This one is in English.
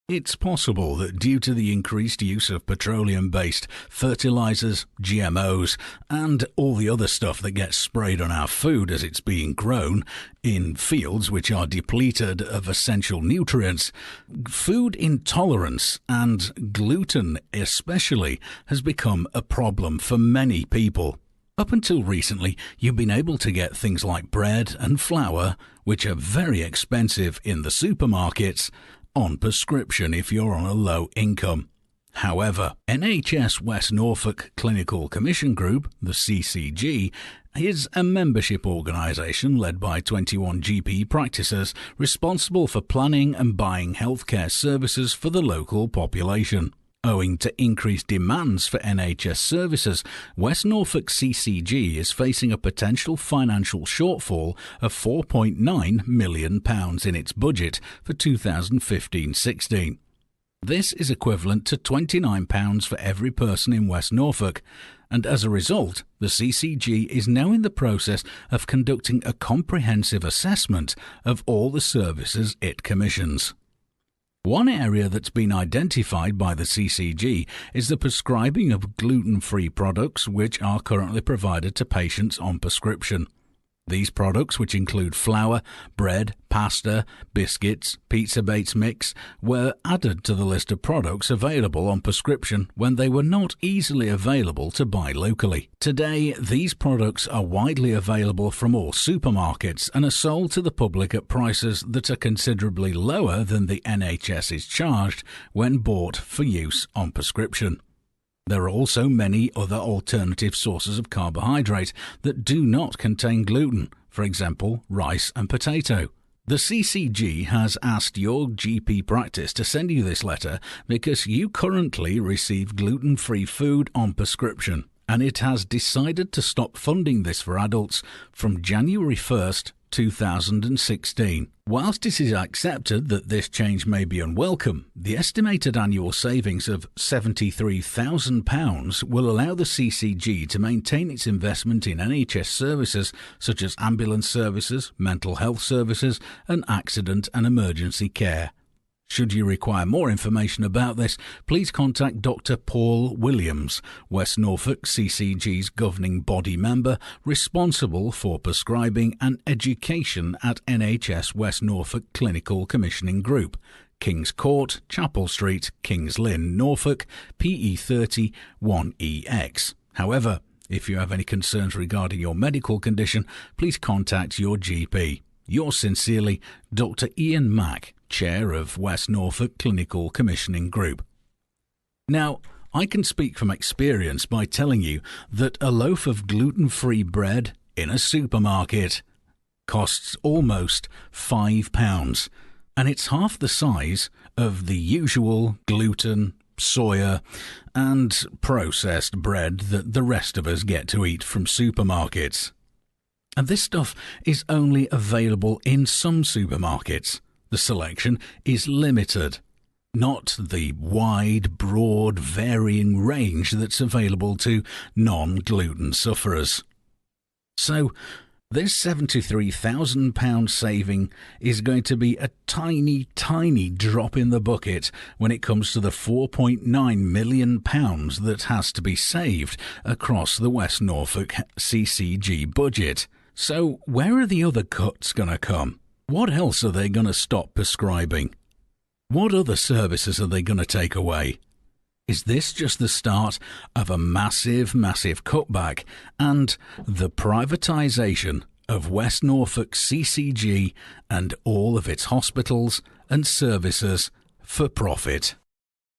It's possible that due to the increased use of petroleum-based fertilizers, GMOs, and all the other stuff that gets sprayed on our food as it's being grown in fields which are depleted of essential nutrients, food intolerance and gluten especially has become a problem for many people. Up until recently, you've been able to get things like bread and flour, which are very expensive in the supermarkets, on prescription if you're on a low income. However, NHS West Norfolk Clinical Commission Group, the CCG, is a membership organisation led by 21 GP practices responsible for planning and buying healthcare services for the local population. Owing to increased demands for NHS services, West Norfolk CCG is facing a potential financial shortfall of £4.9 million in its budget for 2015-16. This is equivalent to £29 for every person in West Norfolk, and as a result, the CCG is now in the process of conducting a comprehensive assessment of all the services it commissions. One area that's been identified by the CCG is the prescribing of gluten-free products which are currently provided to patients on prescription. These products, which include flour, bread, pasta, biscuits, pizza base mix, were added to the list of products available on prescription when they were not easily available to buy locally. Today, these products are widely available from all supermarkets and are sold to the public at prices that are considerably lower than the NHS is charged when bought for use on prescription. There are also many other alternative sources of carbohydrate that do not contain gluten, for example, rice and potato. The CCG has asked your GP practice to send you this letter because you currently receive gluten-free food on prescription, and it has decided to stop funding this for adults from January 1st, 2016. Whilst it is accepted that this change may be unwelcome, the estimated annual savings of £73,000 will allow the CCG to maintain its investment in NHS services such as ambulance services, mental health services, and accident and emergency care. Should you require more information about this, please contact Dr. Paul Williams, West Norfolk CCG's governing body member responsible for prescribing and education at NHS West Norfolk Clinical Commissioning Group, King's Court, Chapel Street, Kings Lynn, Norfolk, PE30 1EX. However, if you have any concerns regarding your medical condition, please contact your GP. Yours sincerely, Dr. Ian Mack, Chair of West Norfolk Clinical Commissioning Group. Now, I can speak from experience by telling you that a loaf of gluten-free bread in a supermarket costs almost £5, and it's half the size of the usual gluten, soya, and processed bread that the rest of us get to eat from supermarkets. And this stuff is only available in some supermarkets. The selection is limited, not the wide, broad, varying range that's available to non-gluten sufferers. So, this £73,000 saving is going to be a tiny, tiny drop in the bucket when it comes to the £4.9 million that has to be saved across the West Norfolk CCG budget. So, where are the other cuts going to come? What else are they going to stop prescribing? What other services are they going to take away? Is this just the start of a massive, massive cutback and the privatisation of West Norfolk CCG and all of its hospitals and services for profit?